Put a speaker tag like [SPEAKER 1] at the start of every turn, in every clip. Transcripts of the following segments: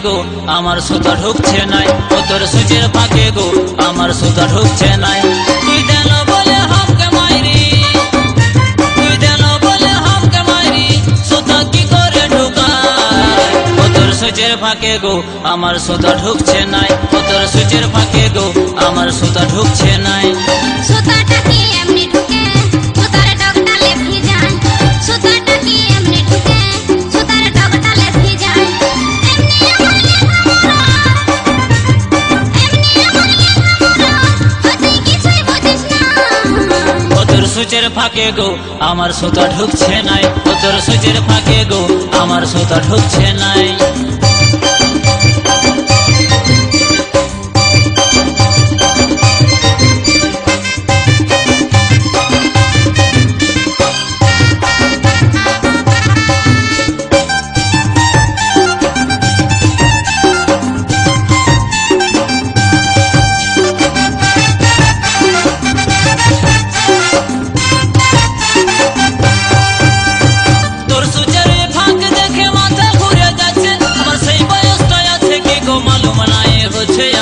[SPEAKER 1] গো আমার সুতা ঢুকছে নাই, ও তোর সুচের ফাঁকে গো আমার সুতা ঢুকছে নাই। তুই দেন বলে হামকে মাইরি, তুই দেন বলে হামকে মাইরি, সুতা কি করে ঢুকায়? ও তোর সুচের ফাঁকে গো আমার সুতা ঢুকছে নাই, ও তোর সুচের ফাঁকে গো আমার সুতা ঢুকছে নাই।
[SPEAKER 2] সুতাটা কি এমনি ঢুকে সুতার ডগডালে ভিজায়, সুতাটা কি এমনি ঢুকে সুতার ডগডালে ভিজায়। এমনি আমার লেখাপড়া, এমনি আমার লেখাপড়া, তুই কিছুই বুঝিস না।
[SPEAKER 1] ও তোর সুচের ফাঁকে গো আমার সুতা ঢুকছে নাই, ও তোর সুচের ফাঁকে গো আমার সুতা ঢুকছে নাই।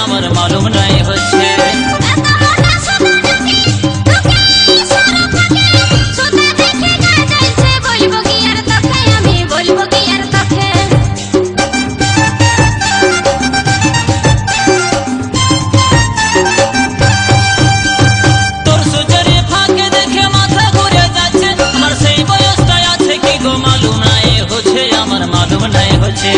[SPEAKER 1] আমার মালুম নাই হচ্ছে তোর সুচের ফাঁকে দেখে মাথা ঘুরে যাচ্ছে, আমার সেই বয়সটা আছে কি গো মালুম নাই হচ্ছে, আমার মালুম নাই হচ্ছে।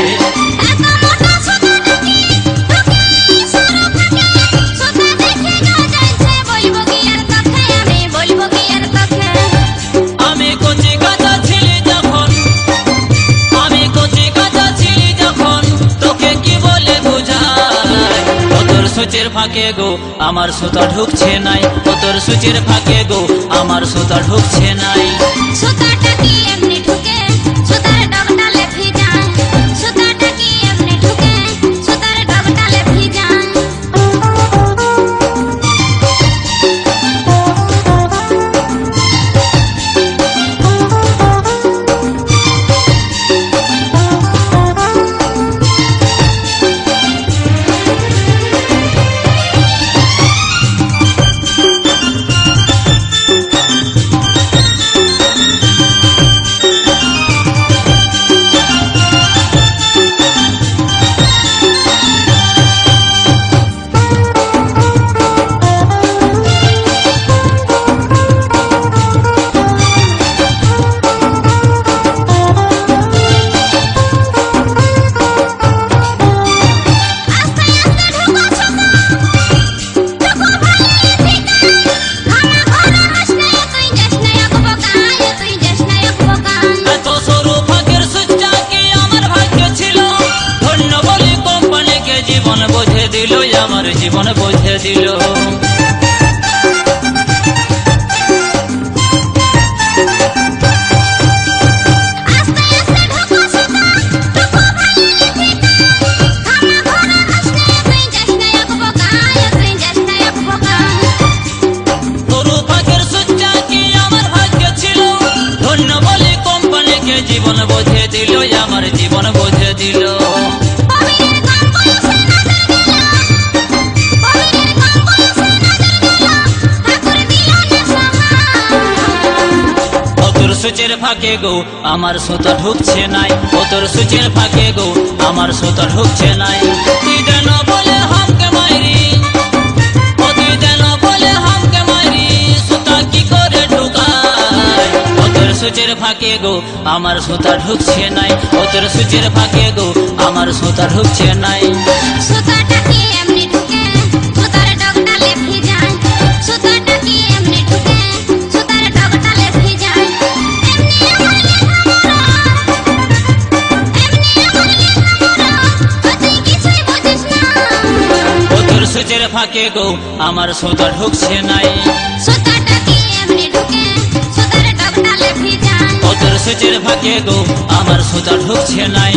[SPEAKER 1] সুচের ফাঁকে গো আমার সুতা ঢুকছে নাই, ও তোর সুচের ফাঁকে গো আমার সুতা ঢুকছে নাই।
[SPEAKER 2] সুতাটা কি এমনি ঢুকে সুতার ডগডালে ভিজায়, সুতাটা কি এমনি ঢুকে সুতার ডগডালে ভিজায়। জীবন বোঝে দিল, আমার জীবন বোঝে দিল। তরু ফাঁকের সুচ্চা কি আমার ভাগ্য ছিল, ধন্য বলে কোম্পানিকে জীবন বোঝে দিল, আমার জীবন বোঝে দিল। সুচের ফাঁকে গো আমার সুতা ঢুকছে নাই, ও তোর সুচের ফাঁকে গো আমার সুতা ঢুকছে নাই। তুই দেন বলে হামকে মাইরি, ও তুই দেন বলে হামকে মাইরি, সুতা কি করে ঢুকায়? ও তোর সুচের ফাঁকে গো আমার সুতা ঢুকছে নাই, ও তোর সুচের ফাঁকে গো আমার সুতা ঢুকছে নাই। সুতাটা কি এমনি ঢুকে সুতার ডগডালে ভিজায়, সুতাটা কি এমনি ঢুকে সুতার ডগডালে ভিজায়। এমনি আমার লেখাপড়া, এমনি আমার লেখাপড়া, তুই কিছুই বুঝিস না।
[SPEAKER 1] ও তোর সুচের ফাঁকে গো আমার সুতা ঢুকছে নাই,
[SPEAKER 2] সুতাটা কি এমনি ঢুকে সুতার ডগডালে ভিজায়।
[SPEAKER 1] ও তোর সুচের ফাঁকে গো আমার সুতা ঢুকছে নাই।